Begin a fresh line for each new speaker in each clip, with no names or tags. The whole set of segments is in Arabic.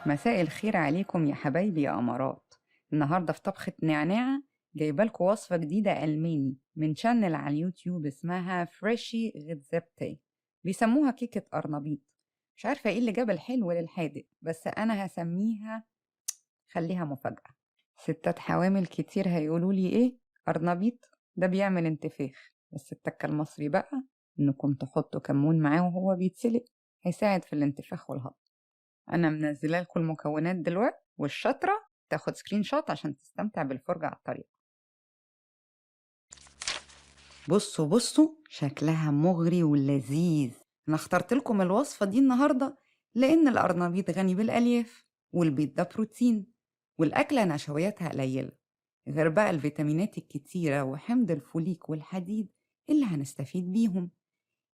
مساء الخير عليكم يا حبايبي يا أمارات. النهاردة في طبخة نعناع جايبالكوا وصفة جديدة ألماني من شانل على اليوتيوب اسمها فريشي غيتزبتي، بيسموها كيكة أرنبيط. مش عارفة ايه اللي جاب الحلو للحادق، بس أنا هسميها خليها مفاجأة. ستات حوامل كتير هيقولولي ايه أرنبيط ده بيعمل انتفاخ، بس التكة المصري بقى انكم تحطوا كمون معاه وهو بيتسلق، هيساعد في الانتفاخ والهضم. انا منزله لكم المكونات دلوقتي، والشاطره تاخد سكرين شوت عشان تستمتع بالفرجه على الطريقه. بصوا شكلها مغري ولذيذ. انا اخترت لكم الوصفه دي النهارده لان القرنبيط غني بالالياف، والبيض ده بروتين، والاكله نشوياتها قليله، غير بقى الفيتامينات الكتيره وحمض الفوليك والحديد اللي هنستفيد بيهم.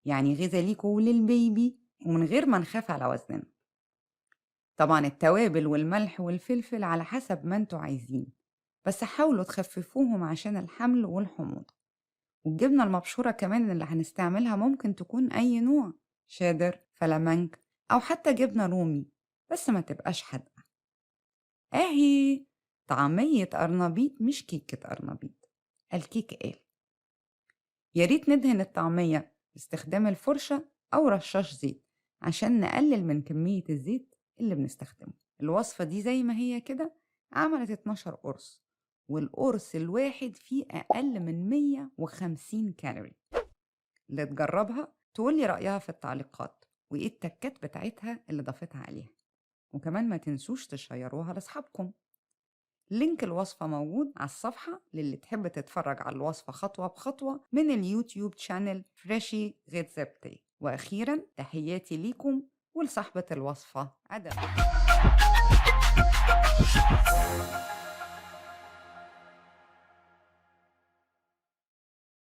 يعني غذاء ليكوا وللبيبي ومن غير ما نخاف على وزننا. طبعا التوابل والملح والفلفل على حسب ما انتوا عايزين، بس حاولوا تخففوهم عشان الحمل والحموضة. والجبنة المبشورة كمان اللي هنستعملها ممكن تكون أي نوع، شيدر، فلامنك، أو حتى جبنة رومي، بس ما تبقاش حادقة. أهي طعمية أرنبيط مش كيكة أرنبيط، الكيك قال. ياريت ندهن الطعمية باستخدام الفرشة أو رشاش زيت عشان نقلل من كمية الزيت اللي بنستخدمه. الوصفة دي زي ما هي كده عملت 12 قرص، والقرص الواحد فيه أقل من 150 كالوري. اللي تجربها تقولي رأيها في التعليقات وإيه التكات بتاعتها اللي ضافتها عليها، وكمان ما تنسوش تشيروها لأصحابكم. لينك الوصفة موجود على الصفحة للي تحب تتفرج على الوصفة خطوة بخطوة من اليوتيوب شانل فريشي غيتزبتي. وأخيرا تحياتي ليكم ولصاحبة الوصفة أدم.